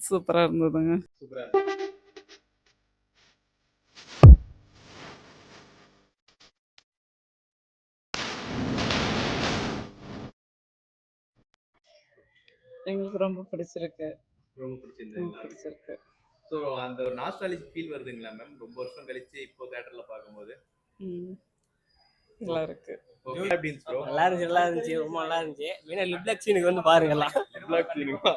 சூப்பரா இருந்ததுங்க. சூப்பரா எங்களுக்கு ரொம்ப பிடிச்சிருக்கு. ரொம்ப பிடிச்சிருந்ததுங்களா? பிடிச்சிருக்கு. ஸோ அந்த ஒரு நாஸ்டாலஜிக் ஃபீல் வருதுங்களா மேம்? ரொம்ப வருஷம் கழிச்சு இப்போ தியேட்டர்ல பார்க்கும்போது. ம். நல்லா இருக்கு. ஓகே. எப்படி இருந்துச்சு ப்ரோ? நல்லா இருந்துச்சு ரொம்ப நல்லா இருந்துச்சு. மெயினா லிப்லாக் சீனுக்கு வந்து பாருங்க எல்லாம். லிப்லாக் சீனுங்களா?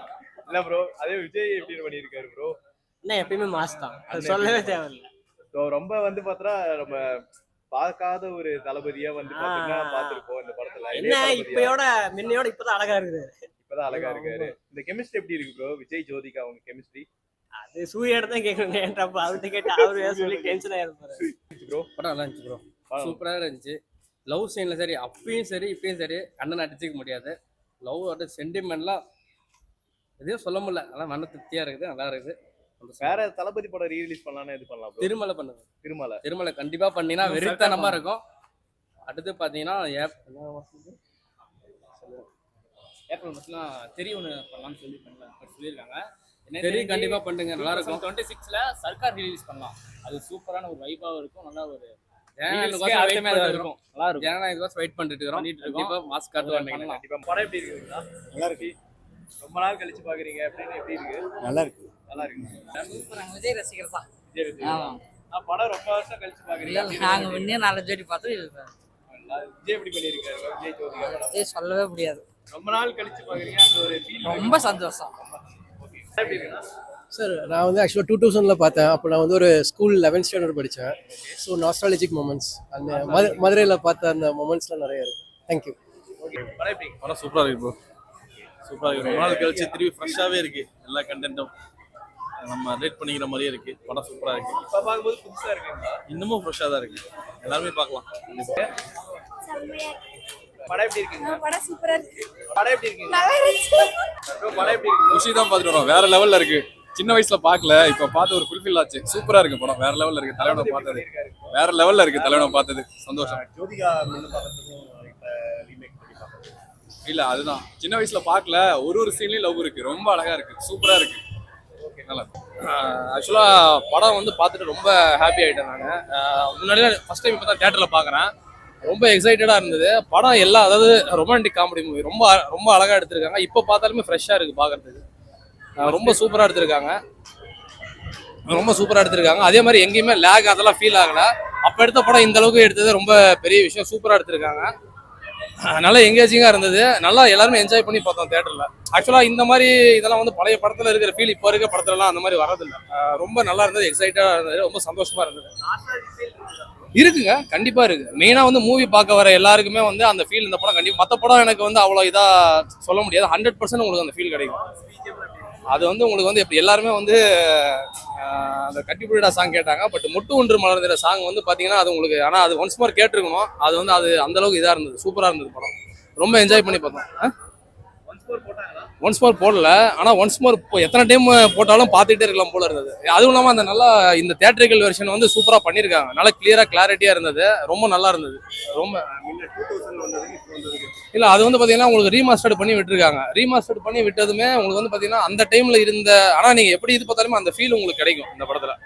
இல்ல ப்ரோ, அதே விஜய் எப்படி பண்ணியிருக்காரு ப்ரோ? என்ன எப்பயுமே மாஸ் தான், அது சொல்லவே தேவையில்லை. ஸோ ரொம்ப வந்து பார்த்தா நம்ம பார்க்காத ஒரு தளபதியா வந்து பார்த்தீங்கன்னா பார்த்துருப்போம் இந்த படத்துல. என்ன இப்பயோட முன்னையோட இப்பதான் அழகா இருக்குது. இப்பதான் அழகா இருக்காரு. இந்த கெமிஸ்ட்ரி எப்படி இருக்கு ப்ரோ? விஜய் ஜோதிகா அவங்க கெமிஸ்ட்ரி. அது சூர்யாட தான் கேட்கணும். ஏன்டா அவர்கிட்ட கேட்டு அவரு ஏதாவது சொல்லி டென்ஷன் ஆயிருப்பாரு. ப்ரோ படம் நல்லா இருந்துச்சு ப்ரோ, சூப்பரா இருந்துச்சு. லவ் சீன்ல சரி, அப்பயும் சரி இப்பயும் சரி கண்ணனை அடிச்சுக்க முடியாது. லவ் சென்டிமெண்ட்லாம் எதையும் சொல்ல முடியல. நல்லா மன திருப்தியா இருக்குது, நல்லா இருக்குது. வேற தளபதி படம் ரீரிலீஸ் பண்ணலாம்னு இது பண்ணலாம் ப்ரோ. திருமலை பண்ணுங்க, திருமலை திருமலை கண்டிப்பா பண்ணினா வெறித்தனமா இருக்கும். அடுத்து பாத்தீங்கன்னா ஏப்ரல் மாசம்லாம் தெரிய ஒன்று பண்ணலாம்னு சொல்லியிருக்காங்க. தெரிய கண்டிப்பா பண்ணுங்க, நல்லா இருக்கும். 26ல சர்க்கார் ரிலீஸ் பண்ணலாம். அது சூப்பரான ஒரு வைபாவும் இருக்கும், நல்லா ஒரு இருக்கும், நல்லா இருக்கும். ஜனநாயகம் வெயிட் பண்ணிட்டு இருக்கோம். கண்டிப்பா மாஸ்க் காட்டுவாங்க. கண்டிப்பா. படம் எப்படி இருக்குங்களா? நல்லா இருக்கு. ரொம்ப நாள் கழிச்சு பாக்குறீங்க அப்படின்னு எப்படி இருக்கு? நல்லா இருக்கு. நல்லா இருக்கு. விஜய் ரசிகர் தான். விஜய் ரசிகர். படம் ரொம்ப வருஷம் கழிச்சு பாக்குறீங்க. நாங்க முன்னே 4 ஜோடி பார்த்தோம். விஜய் எப்படி பண்ணிருக்காரு? விஜய் ஜோதிகா படம் விஜய் சொல்லவே முடியாது. ரொம்ப நாள் கழிச்சு பாக்குறீங்க, அந்த ஒரு ஃபீல் ரொம்ப சந்தோஷம். ஓகே. எப்படி இருக்குன்னா சார் நான் வந்து ஆக்சுவலாக 2000 பார்த்தேன். அப்போ நான் வந்து ஒரு ஸ்கூல் 11th ஸ்டாண்டர்ட் படித்தேன். ஸோ நாஸ்டாலஜிக் மூமெண்ட்ஸ் அந்த மதுரையில் பார்த்த அந்த மூமெண்ட்ஸ்லாம் நிறைய இருக்கு. தேங்க்யூ. ஓகே. படம் எப்படி? படம் சூப்பராக இருக்கு ப்ரோ, சூப்பராக இருக்கு. ரொம்ப நாள் கழிச்சு திரும்பி ஃப்ரெஷ்ஷாகவே இருக்கு. எல்லா கண்டென்ட்டும் நம்ம ரிலேட் பண்ணிக்கிற மாதிரியே இருக்கு. படம் சூப்பராக இருக்கு. இப்போ பார்க்கும்போது புதுசாக இருக்குங்களா? இன்னமும் ஃப்ரெஷ்ஷாக தான் இருக்கு. எல்லாருமே பார்க்கலாம். படம் எப்படி இருக்குங்க? படம் சூப்பரா இருக்கு. படம் எப்படி இருக்குங்க? நல்லா இருக்கு. படம் எப்படி இருக்கு? குஷி தான் பார்த்துட்டு வரோம். வேற லெவல்ல இருக்கு. சின்ன வயசுல பார்க்கல, இப்போ பார்த்து ஒரு ஃபுல்ஃபில் ஆச்சு. சூப்பரா இருக்கு படம், வேற லெவல்ல இருக்கு. தலைவனை பார்த்தது வேற லெவல்ல இருக்கு. தலைவனை பார்த்தது சந்தோஷம். ஜோதிகா முன்ன பார்க்கறதுக்கும் இப்போ ரீமேக் பண்ணி பார்க்கறது இல்ல, அதுதான் சின்ன வயசுல பார்க்கல. ஒரு சீன்லயும் லவ் இருக்கு. ரொம்ப அழகா இருக்கு, சூப்பரா இருக்கு. நல்லா ஆக்சுவலா படம் வந்து பார்த்துட்டு ரொம்ப ஹாப்பி ஆயிட்டேன் நான். முன்னாடியே ஃபர்ஸ்ட் டைம் இப்போ தான் தியேட்டர்ல பார்க்குறேன். ரொம்ப எக்ஸைட்டடா இருந்தது படம். எல்லாம் அதாவது ரொமான்டிக் காமெடி மூவி, ரொம்ப ரொம்ப அழகா எடுத்திருக்காங்க. இப்போ பார்த்தாலுமே ஃப்ரெஷ்ஷா இருக்கு பார்க்கறதுக்கு. ரொம்ப சூப்பரா எடுத்திருக்காங்க, ரொம்ப சூப்பரா எடுத்திருக்காங்க. அதே மாதிரி எங்கேயுமே லேக் அதெல்லாம் ஃபீல் ஆகல. அப்ப எடுத்த படம் இந்த அளவுக்கு எடுத்தது ரொம்ப பெரிய விஷயம். சூப்பரா எடுத்திருக்காங்க, நல்லா எங்கேஜிங்கா இருந்தது. நல்லா எல்லாருமே என்ஜாய் பண்ணி பார்த்தோம் தியேட்டர்ல. ஆக்சுவலா இந்த மாதிரி இதெல்லாம் வந்து பழைய படத்துல இருக்கிற ஃபீல் இப்போ இருக்க படத்துலலாம் அந்த மாதிரி வரதில்லை. ரொம்ப நல்லா இருந்தது, எக்ஸைட்டடா இருந்தது, ரொம்ப சந்தோஷமா இருந்தது. இருக்குங்க, கண்டிப்பா இருக்கு. மெயினா வந்து மூவி பார்க்க வர எல்லாருக்குமே வந்து அந்த ஃபீல் இந்த படம் கண்டிப்பா. மற்ற படம் எனக்கு வந்து அவ்வளோ இதா சொல்ல முடியாது. 100% உங்களுக்கு அந்த ஃபீல் கிடைக்கும். அது வந்து உங்களுக்கு வந்து எப்படி எல்லாருமே வந்து அந்த கட்டிப்புடிடா சாங் கேட்டாங்க. பட் முட்டு ஒன்று மலர்ந்த சாங் வந்து பார்த்தீங்கன்னா அது உங்களுக்கு, ஆனால் அது ஒன்ஸ் மோர் கேட்டிருக்கணும். அது வந்து அது அந்த அளவுக்கு இதாக இருந்தது, சூப்பராக இருந்தது படம். ரொம்ப என்ஜாய் பண்ணி பார்த்தோம். ஒன்ஸ் மோர் போடல, ஆனால் ஒன்ஸ் மோர் எத்தனை டைம் போட்டாலும் பார்த்துட்டே இருக்கலாம் போல இருந்தது. அதுவும் இல்லாமல் அந்த நல்லா இந்த தியேட்டரிக்கல் வெர்ஷன் வந்து சூப்பராக பண்ணியிருக்காங்க. நல்லா கிளியராக கிளாரிட்டியாக இருந்தது, ரொம்ப நல்லா இருந்தது. ரொம்ப இல்லை, அது வந்து பார்த்தீங்கன்னா உங்களுக்கு ரீமாஸ்டர்ட் பண்ணி விட்டுருக்காங்க. ரீமாஸ்டர்ட் பண்ணி விட்டதுமே உங்களுக்கு வந்து பார்த்தீங்கன்னா அந்த டைமில் இருந்த, ஆனால் நீங்கள் எப்படி இது பார்த்தாலுமே அந்த ஃபீல் உங்களுக்கு கிடைக்கும் இந்த படத்தில்.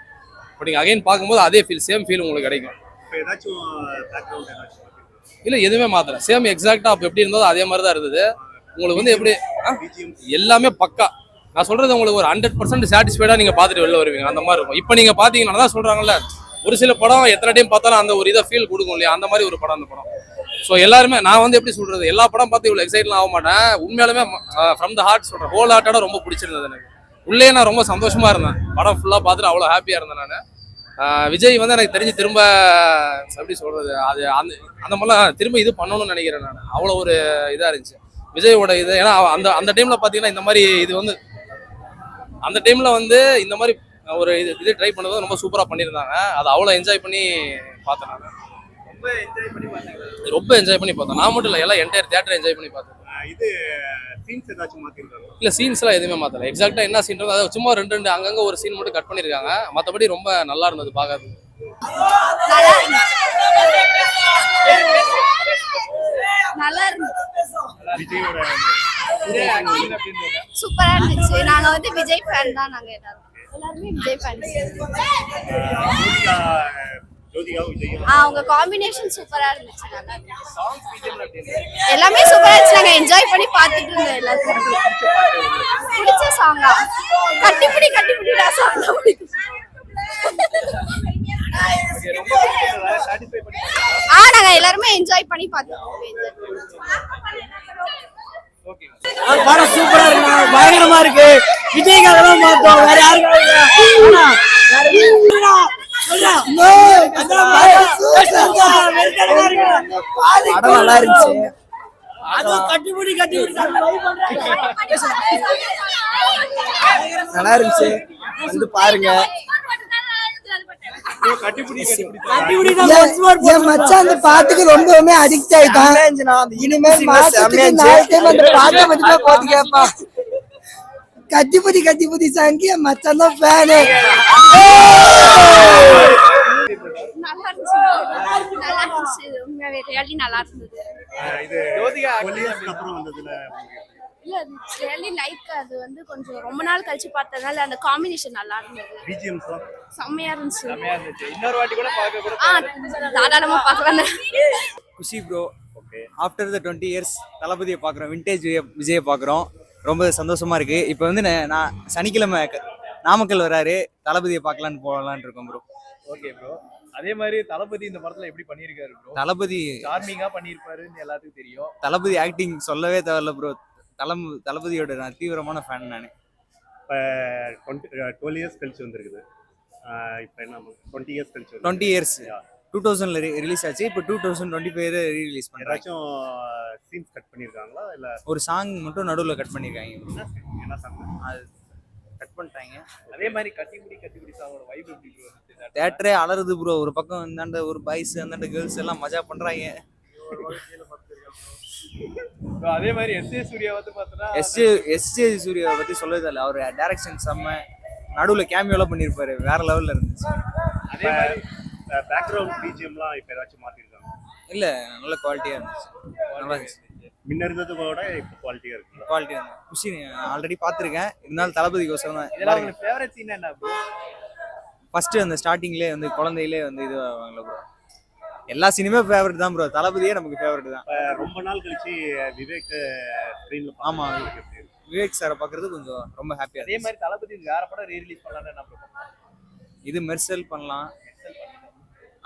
இப்போ நீங்கள் அகைன் பார்க்கும்போது அதே ஃபீல், சேம் ஃபீல் உங்களுக்கு கிடைக்கும். இல்லை, எதுவுமே மாத்திர சேம் எக்ஸாக்டாக அப்போ எப்படி இருந்ததோ அதே மாதிரி தான் இருந்தது. உங்களுக்கு வந்து எப்படி எல்லாமே பக்கா. நான் சொல்றது உங்களுக்கு ஒரு 100% சாட்டிஸ்ஃபைடா நீங்க பார்த்துட்டு வெளில வருவீங்க, அந்த மாதிரி இருக்கும். இப்போ நீங்க பாத்தீங்கன்னா தான் சொல்றாங்கல்ல, ஒரு சில படம் எத்தனை டைம் பார்த்தாலும் அந்த ஒரு இதை ஃபீல் கொடுக்கும் இல்லையா, அந்த மாதிரி ஒரு படம் அந்த படம். ஸோ எல்லாருமே நான் வந்து எப்படி சொல்றது, எல்லா படம் பார்த்து இவ்வளோ எக்ஸைட்லாம் ஆக மாட்டேன். உண்மையாலுமே ஃப்ரம் த ஹார்ட் சொல்றேன், ஹோல் ஹார்ட்டோட ரொம்ப பிடிச்சிருந்தது எனக்கு. உள்ளே நான் ரொம்ப சந்தோஷமா இருந்தேன். படம் ஃபுல்லா பார்த்துட்டு அவ்வளோ ஹாப்பியா இருந்தேன் நான். விஜய் வந்து எனக்கு தெரிஞ்சு திரும்ப எப்படி சொல்றது, அது அந்த மாதிரிலாம் திரும்ப இது பண்ணணும்னு நினைக்கிறேன் நான். அவ்வளோ ஒரு இதா இருந்துச்சு விஜயோட இது. ஏன்னா அந்த டைம்ல பாத்தீங்கன்னா இந்த மாதிரி இது வந்து அந்த டைம்ல வந்து இந்த மாதிரி ஒரு இது ட்ரை பண்ணது ரொம்ப சூப்பரா பண்ணியிருந்தாங்க. அது அவ்வளோ என்ஜாய் பண்ணி பார்த்தேன் நான். ரொம்ப என்ஜாய் பண்ணி பார்த்தேன். நான் மட்டும் இல்லை, எல்லாம் என்டையர் தியேட்டர் என்ஜாய் பண்ணி பார்த்தேன். இது சீன்ஸ் ஏதாச்சும் மாத்திருக்காங்க? இல்ல, சீன்ஸ்லாம் எதுவுமே மாத்தல. எக்ஸாக்டா என்ன சீன் இருக்கோ அதை சும்மா ரெண்டு அங்கங்க ஒரு சீன் மட்டும் கட் பண்ணிருக்காங்க. மற்றபடி ரொம்ப நல்லா இருந்தது பார்க்கறது. நல்லா இருந்துச்சு. விஜயோட சூப்பரா இருந்துச்சு. நாங்க வந்து விஜய் ஃபேன் தான். நாங்க எல்லாருமே விஜய் ஃபேன்ஸ். ஜோதிகாவும் விஜயும் அவங்க காம்பினேஷன் சூப்பரா இருந்துச்சு. நல்லா இருந்துச்சு. எல்லாமே சூப்பரா இருந்துச்சு. நாங்க என்ஜாய் பண்ணி பார்த்துட்டு இருந்தோம். எல்லாருக்கும் பிடிச்ச சாங்கா கட்டிப்பிடி கட்டிப்பிடிடா சாங் தான் பிடிக்கும். நாங்க எல்லாருமே என்ஜாய் பண்ணி பார்த்தோம். படம் சூப்பரா இருக்கு, பயங்கரமா இருக்கு. விஜய்க்காக தான் பார்த்தோம், வேற படம் நல்லா இருந்துச்சு. கட்டிப்பிடி கட்டிப்பிடி நல்லா இருந்துச்சு, வந்து பாருங்க. என் மச்சான் அந்த பாட்டுக்கு ரொம்பவுமே அடிக்ட் ஆயிட்டான். இனிமேல் மாசத்துக்கு 4 டைம் அந்த பாட்டை மட்டுமே போட்டு கேட்பான். கட்டிபுதி கட்டிபுதி சாங்கி என் மச்சான் தான் ஃபேனு. நல்லா இருந்துச்சு. நல்லா இருந்துச்சு. உண்மையாவே ரியலி நல்லா இருந்தது. இது ஜோதிகா அப்புறம் வந்ததுல இல்ல ரியலி லைக் அது வந்து கொஞ்சம் ரொம்ப நாள் கழிச்சு பார்த்ததால அந்த காம்பினேஷன் நல்லா இருந்தது. பிஜிஎம்ஸ் செம்மையா இருந்துச்சு. இன்னொரு வாட்டி கூட பார்க்க கூட தாராளமா பார்க்கலாம். குஷி ப்ரோ. ஆஃப்டர் த 20 இயர்ஸ் தளபதியை பார்க்குறோம், விண்டேஜ் விஜயை பார்க்குறோம். ரொம்ப சந்தோஷமா இருக்கு. இப்போ வந்து நான் சனிக்கிழமை நாமக்கல் வராரு, தளபதியை பார்க்கலான்னு போகலான்னு இருக்கோம் ப்ரோ. Okay bro. அதே மாதிரி தளபதி இந்த படத்துல எப்படி பண்ணிருக்காரு ப்ரோ? தளபதி சார்மிங்கா பண்ணிருப்பாருன்னு எல்லாத்துக்கும் தெரியும். தளபதி ஆக்டிங் சொல்லவே தேவையில்ல ப்ரோ. தளபதியோட நான் தீவிரமான ஃபேன் நான். இப்போ 12 இயர்ஸ் கழிச்சு வந்திருக்குது. இப்போ என்ன 20 இயர்ஸ் கழிச்சு 20 இயர்ஸ் 2000ல ரிலீஸ் ஆச்சு. இப்போ 2025 ரீ-ரிலீஸ் பண்ணுறாங்க. ஏதாச்சும் சீன்ஸ் கட் பண்ணியிருக்காங்களா இல்லை ஒரு சாங் மட்டும் நடுவில் கட் பண்ணியிருக்காங்க. என்ன சாங் அது கட் பண்ணிட்டாங்க. அதே மாதிரி கட்டிப்பிடி சாங்கோட வைப் எப்படி ப்ரோ? தேட்டரே அலறுது ப்ரோ. ஒரு பக்கம் இந்தாண்ட ஒரு பாய்ஸ் அந்தாண்ட கேர்ள்ஸ் எல்லாம் மஜா பண்ணுறாங்க. அதே மாதிரி எஸ்ஏ சூர்யா வந்து பார்த்தா எஸ்ஏ சூர்யாவை பற்றி சொல்லவே இல்லை. அவர் டைரக்ஷன் செம்ம, நடுவில் கேமியோலாம் பண்ணியிருப்பாரு, வேற லெவலில் இருந்துச்சு. அதே மாதிரி பேக்ரவுண்ட் பிஜிஎம்லாம் இப்போ ஏதாச்சும் மாற்றிருக்காங்க? இல்லை, நல்ல குவாலிட்டியாக இருந்துச்சு. நல்லா இருந்துச்சு. முன்ன இருந்தது கூட இப்போ குவாலிட்டியாக இருக்கு. குவாலிட்டியாக இருந்துச்சு. குஷி ஆல்ரெடி பார்த்துருக்கேன், இருந்தாலும் தளபதிக்கோசரம் தான். இதெல்லாம் உங்களுக்கு ஃபேவரட் சீன் என்ன ப்ரோ? ஃபர்ஸ்ட் அந்த ஸ்டார்டிங்லேயே வந்து குழந்தையிலே வந்து இது வாங்கல ப்ரோ. எல்லா சினிமா ஃபேவரட் தான் ப்ரோ, தளபதியே நமக்கு ஃபேவரட் தான். ரொம்ப நாள் கழிச்சு விவேக் ஸ்க்ரீன்ல ஆமா, விவேக் சாரை பார்க்கறது கொஞ்சம் ரொம்ப ஹாப்பியா. அதே மாதிரி தளபதி வேற படம் ரீ-ரிலீஸ் பண்ணலாம்னு என்ன பண்ணுவாங்க? இது மெர்சல் பண்ணலாம்,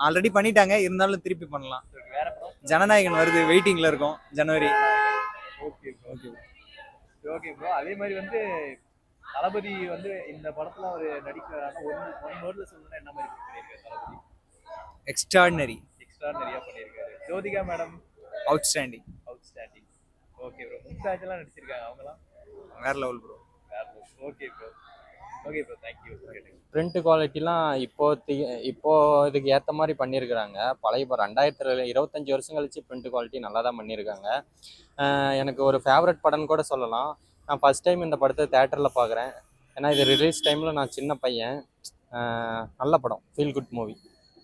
ஆல்ரெடி பண்ணிட்டாங்க, இருந்தாலும் திருப்பி பண்ணலாம். வேற படம் ஜனநாயகன் வருது, வெயிட்டிங்ல இருக்கும், ஜனவரி. Okay okay okay bro. அதே மாதிரி வந்து தளபதி வந்து இந்த படத்துல ஒரு நடிக்கிறாருன்னா ஒன் வேர்ட்ல சொல்லணும்னா என்ன மாதிரி பண்ணிருக்காரு தளபதி? எக்ஸ்ட்ராடினரி. எக்ஸ்ட்ராடினரியா பண்ணிருக்காரு. Jyothika madam outstanding. Okay bro. மும்தாஜ்லாம் நடிச்சிருக்காங்க, அவங்கலாம் வேற level bro. Okay bro. Okay bro, thank you. Print குவாலிட்டிலாம் இப்போ இதுக்கு ஏற்ற மாதிரி பண்ணியிருக்கிறாங்க. பழைய இப்போ 2025 வருஷம் கழிச்சு பிரிண்ட் குவாலிட்டி நல்லா தான் பண்ணியிருக்காங்க. எனக்கு ஒரு ஃபேவரட் படம்னு கூட சொல்லலாம். நான் ஃபர்ஸ்ட் டைம் இந்த படத்தை தேட்டரில் பார்க்குறேன். ஏன்னா இது ரிலீஸ் டைமில் நான் சின்ன பையன். நல்ல படம், feel good movie.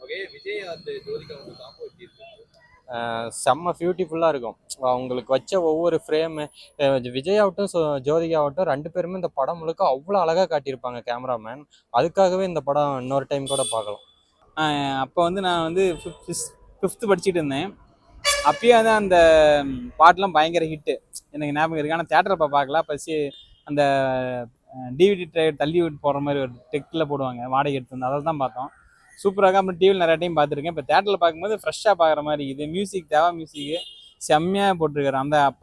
Okay. Vijay அந்த ஜோதிகா வந்து காம்போ எப்படி இருக்கு? செம்ம பியூட்டிஃபுல்லாக இருக்கும். அவங்களுக்கு வச்ச ஒவ்வொரு ஃப்ரேமு, விஜய் ஆகட்டும் ஜோதிகா ஆகட்டும், 2 பேருமே இந்த படம் முழுக்க அவ்வளோ அழகாக காட்டியிருப்பாங்க கேமராமேன். அதுக்காகவே இந்த படம் இன்னொரு டைம் கூட பார்க்கலாம். அப்போ வந்து நான் வந்து 5th படிச்சுட்டு இருந்தேன். அப்பயே வந்து அந்த பாட்டெலாம் பயங்கர ஹிட்டு எனக்கு ஞாபகம் இருக்குது. ஆனால் தேட்டரில் பார்க்கல. அப்போ அந்த டிவிடி ட்ரைவர் தள்ளி விட்டு போடுற மாதிரி ஒரு டெக்கில் போடுவாங்க, வாடகை எடுத்து வந்து அதை தான் பார்த்தோம். சூப்பராக. அப்புறம் டிவியில் நிறைய டைம் பார்த்துருக்கேன். இப்போ தேட்டரில் பார்க்கும்போது ஃப்ரெஷ்ஷாக பார்க்குற மாதிரி இது. மியூசிக் தேவா மியூசிக்கு செம்மையாக போட்டிருக்காரு.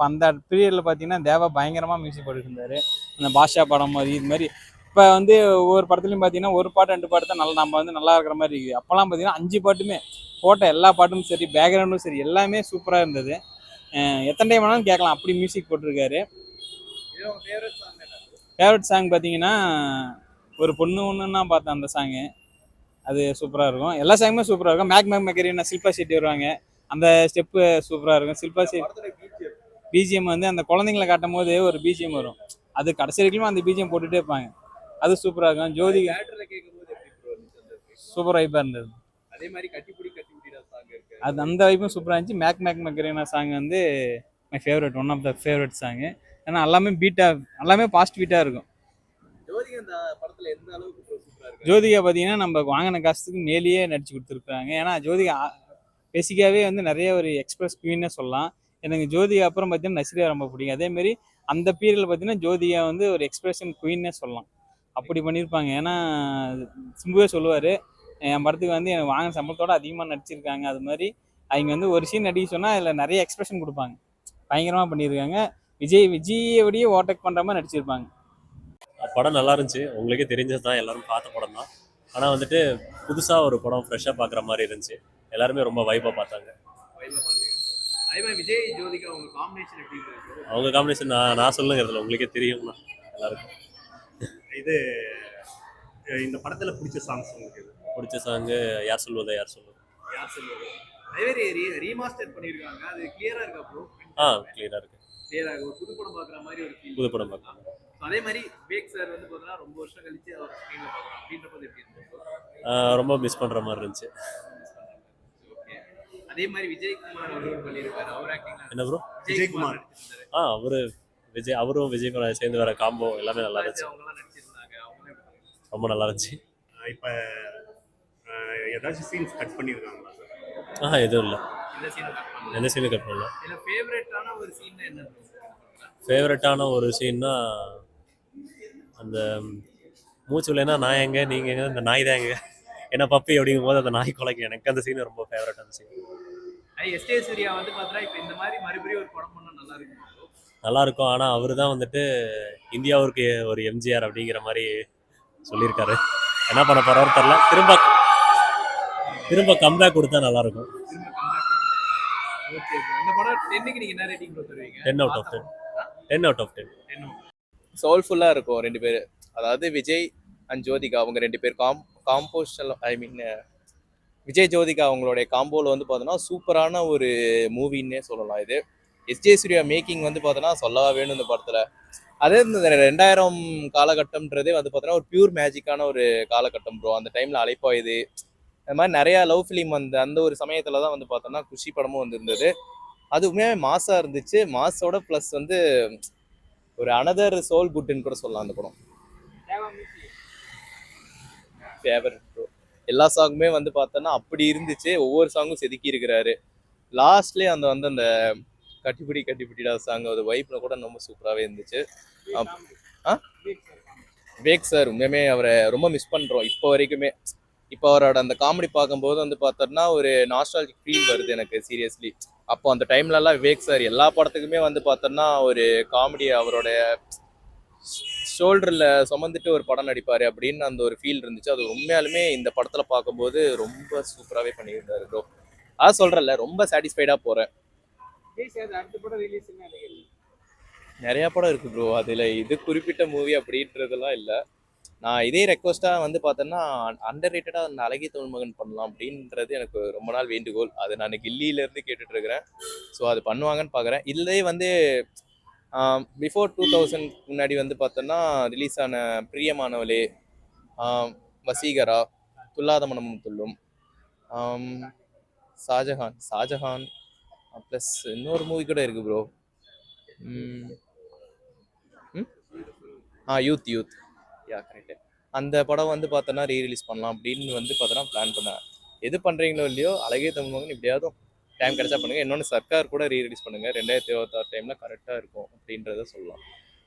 அந்த பீரியடில் பார்த்தீங்கன்னா தேவா பயங்கரமாக மியூசிக் போட்டுருந்தாரு. அந்த பாஷா படம் மாதிரி இது மாதிரி. இப்போ வந்து ஒவ்வொரு படத்துலையும் பார்த்தீங்கன்னா ஒரு பாட்டு 2 பாட்டு தான் நம்ம வந்து நல்லா இருக்கிற மாதிரி இருக்குது. அப்போல்லாம் பார்த்தீங்கன்னா 5 பாட்டுமே போட்ட எல்லா பாட்டும் சரி, பேக்ரவுண்டும் சரி, எல்லாமே சூப்பராக இருந்தது. எத்தனை டைம் வேணாலும் கேட்கலாம், அப்படி மியூசிக் போட்டிருக்காரு. ஃபேவரட் சாங் பார்த்தீங்கன்னா ஒரு பொண்ணு ஒன்றுன்னா பார்த்தேன், அந்த சாங்கு அது சூப்பராக இருக்கும். எல்லா சாங்குமே சூப்பராக இருக்கும். மேக் மெக்கரினா சில்பா ஷெட்டி வருவாங்க, அந்த ஸ்டெப்பு சூப்பராக இருக்கும். சில்பா ஷெட்டி பிஜிஎம் வந்து அந்த குழந்தைங்களை காட்டும் போது ஒரு பிஜிஎம் வரும், அது கடைசி வரைக்கும் அந்த பிஜிஎம் போட்டுகிட்டே இருப்பாங்க, அது சூப்பராக இருக்கும். ஜோதிகா சூப்பர் வைப்பாக இருந்தது. அதே மாதிரி கட்டிப்பிடி கட்டிப்பிடிடா சாங் இருக்கு. அது அந்த வைப்பும் சூப்பராக இருந்துச்சு. மேக் மேக் மக்கரேனா சாங் வந்து my favourite, one of the favourite song. ஏன்னா எல்லாமே எல்லாமே பாஸ்ட் பீட்டாக இருக்கும். ஜோதிகா இந்த படத்துல எந்த அளவுக்கு சூப்பரா இருக்கு? ஜோதிகா பார்த்தீங்கன்னா நம்ம வாங்கின காசுக்கு மேலேயே நடிச்சு கொடுத்துருக்காங்க. ஏன்னா ஜோதிகா பேசிக்காவே வந்து நிறைய ஒரு எக்ஸ்பிரஸ் குவீன்னே சொல்லலாம். எனக்கு ஜோதிகா அப்புறம் பார்த்தீங்கன்னா நஸ்ரியா ரொம்ப பிடிக்கும். அதேமாரி அந்த பீரியடில் பார்த்தீங்கன்னா ஜோதிகா வந்து ஒரு எக்ஸ்பிரஷன் குவீன்னே சொல்லலாம். அப்படி பண்ணியிருப்பாங்க. ஏன்னா சிம்புவே சொல்லுவார், என் படத்துக்கு வந்து எனக்கு வாங்கின சம்பளத்தோட அதிகமாக நடிச்சிருக்காங்க. அது மாதிரி அவங்க வந்து ஒரு சீன் நடிக்க சொன்னால் அதில் நிறைய எக்ஸ்பிரஷன் கொடுப்பாங்க. பயங்கரமாக பண்ணியிருக்காங்க. விஜயோடையே ஓவர்டேக் பண்ணுற மாதிரி நடிச்சிருப்பாங்க. படம் நல்லா இருந்துச்சு. உங்களுக்கே தெரிஞ்சது தான், எல்லாரும் பார்த்த படம் தான். ஆனால் வந்துட்டு புதுசாக ஒரு படம் ஃப்ரெஷ்ஷாக பார்க்குற மாதிரி இருந்துச்சு. எல்லாருமே ரொம்ப வைப்பாக பார்த்தாங்க. அதே மாதிரி விஜய் ஜோதிகா அவங்க காம்பினேஷன் எப்படி இருக்கு? அவங்க காம்பினேஷன் நான் சொல்லுங்கிறதுல உங்களுக்கே தெரியும்னா எல்லாருக்கும். இது இந்த படத்துல பிடிச்ச சாங்ஸ் உங்களுக்கு பிடிச்ச சாங்கு யார் சொல்வது யார் சொல்வது. அதே மாதிரி ரீமாஸ்டர் பண்ணியிருக்காங்க, அது கிளியரா இருக்கா ப்ரோ? கிளியராக இருக்கு. கிளியரா இருக்கு. ஒரு புது படம் பார்க்குற மாதிரி ஒரு ஃபீல். புது படம் பார்க்கலாம். அதே மாதிரி விவேக் சார் வந்து பார்த்தீங்கன்னா ரொம்ப வருஷம் கழிச்சு அவர் ஸ்க்ரீன்ல பார்க்குறோம் அப்படின்றப்ப எப்படி இருக்கு? ரொம்ப மிஸ் பண்ணுற மாதிரி இருந்துச்சு. ஓகே. அதே மாதிரி விஜயகுமார் அவர் பண்ணியிருக்காரு, அவர் ஆக்டிங் என்ன ப்ரோ? விஜயகுமார். அவரும் விஜய் சேர்ந்து வர காம்போ எல்லாமே நல்லா இருந்துச்சு. அவங்கலாம் நடிச்சிருந்தாங்க, அவங்களே ரொம்ப நல்லா இருந்துச்சு. இப்ப ஏதாச்சும் சீன்ஸ் கட் பண்ணியிருக்காங்களா? எதுவும் இல்லை. இந்த சீன் கட் பண்ணல. எந்த சீனும் கட் பண்ணல. இல்ல ஃபேவரட்டான ஒரு சீன் என்ன? ஃபேவரட்டான ஒரு சீன்னா அந்த மூச்சு இல்லைன்னா நான் எங்க நீங்கள் எங்க, இந்த நாய் தான் எங்க, என்ன பப்பி அப்படிங்கும் போது அந்த நாய் குலைக்கு. எனக்கு அந்த சீன் ரொம்ப ஃபேவரட்டான சீன். எஸ்டே சூர்யா வந்து பார்த்தா இப்போ இந்த மாதிரி மறுபடியும் ஒரு படம் பண்ணால் நல்லா இருக்கும். நல்லா இருக்கும். ஆனால் அவர் தான் வந்துட்டு இந்தியாவுக்கு ஒரு எம்ஜிஆர் அப்படிங்கிற மாதிரி சொல்லியிருக்காரு. என்ன பண்ண போறாரு தெரியல. திரும்ப கம்பேக் கொடுத்தா நல்லா இருக்கும். ஓகே, இந்த படம் 10க்கு நீங்க என்ன ரேட்டிங் கொடுத்துருவீங்க? 10 out of 10. 10 out of 10. சோல்ஃபுல்லாக இருக்கும் ரெண்டு பேர். அதாவது விஜய் அண்ட் ஜோதிகா அவங்க ரெண்டு பேர் காம்போஷன் விஜய் ஜோதிகா அவங்களுடைய காம்போவில் வந்து பார்த்தோன்னா சூப்பரான ஒரு மூவின்னே சொல்லலாம். இது எஸ்ஜே சூர்யா மேக்கிங் வந்து பார்த்தோன்னா சொல்லவா வேணும் இந்த படத்தில். அதே இந்த 2000 காலகட்டம்ன்றதே வந்து பார்த்தோன்னா ஒரு பியூர் மேஜிக்கான ஒரு காலகட்டம் ப்ரோ. அந்த டைமில் அழைப்பா இது அது மாதிரி நிறையா லவ் ஃபிலிம் அந்த ஒரு சமயத்தில் தான் வந்து பார்த்தோன்னா குஷி படமும் வந்துருந்தது. அதுவுமே மாசாக இருந்துச்சு. மாஸோட ப்ளஸ் வந்து ஒரு அனதர் சோல் குட்ன்னு கூட சொல்லலாம் அந்த படம். Favourite bro. எல்லா சாங்குமே வந்து பார்த்தோன்னா அப்படி இருந்துச்சு. ஒவ்வொரு சாங்கும் செதுக்கி இருக்கிறாரு. லாஸ்ட்லேயே அந்த கட்டிப்பிடிடா சாங் அது வைப்பில் கூட ரொம்ப சூப்பராகவே இருந்துச்சு. விவேக் சார் உண்மையுமே அவரை ரொம்ப மிஸ் பண்ணுறோம் இப்போ வரைக்குமே. இப்போ அவரோட அந்த காமெடி பார்க்கும்போது வந்து பார்த்தோன்னா ஒரு நாஸ்டால்ஜிக் ஃபீல் வருது எனக்கு சீரியஸ்லி. அப்போ அந்த டைம்லலாம் விவேக் சார் எல்லா படத்துக்குமே வந்து பார்த்தோன்னா ஒரு காமெடி அவரோட ஷோல்டரில் சுமந்துட்டு ஒரு படம் நடிப்பார் அப்படின்னு அந்த ஒரு ஃபீல் இருந்துச்சு. அது உண்மையாலுமே இந்த படத்தில் பார்க்கும்போது ரொம்ப சூப்பராகவே பண்ணியிருந்தாரு ப்ரோ. சொல்கிறேன்ல ரொம்ப சாட்டிஸ்ஃபைடாக போகிறேன். நிறையா படம் இருக்குது ப்ரோ. அதில் இது குறிப்பிட்ட மூவி அப்படின்றதெல்லாம் இல்லை. நான் இதே ரெக்வஸ்ட்டாக வந்து பார்த்தோன்னா அண்டர் ரேட்டடாக அந்த அழகிய தமிழ் மகன் பண்ணலாம் அப்படின்றது எனக்கு ரொம்ப நாள் வேண்டுகோள். அது நான் கில்லியிலேருந்து கேட்டுட்ருக்கிறேன். ஸோ அது பண்ணுவாங்கன்னு பார்க்குறேன். இதுலேயே வந்து பிஃபோர் 2000 முன்னாடி வந்து பார்த்தோன்னா ரிலீஸ் ஆன பிரியமானவளே, வசீகரா, துல்லாத மனமும் துள்ளும், ஷாஜஹான் ப்ளஸ் இன்னொரு மூவி கூட இருக்குது ப்ரோ. Youth correct. அந்த படம் வந்து பார்த்தோன்னா ரீரிலீஸ் பண்ணலாம் அப்படின்னு வந்து பார்த்தோன்னா பிளான் பண்ணேன். எது பண்ணுறீங்களோ இல்லையோ அழகிய தமிழ் மகன் எப்படியாவது டைம் கிடைச்சா பண்ணுங்கள். இன்னொன்று சர்க்கார் கூட ரீரிலீஸ் பண்ணுங்கள். 2026 டைமில் கரெக்டாக இருக்கும் அப்படின்றத சொல்லலாம்.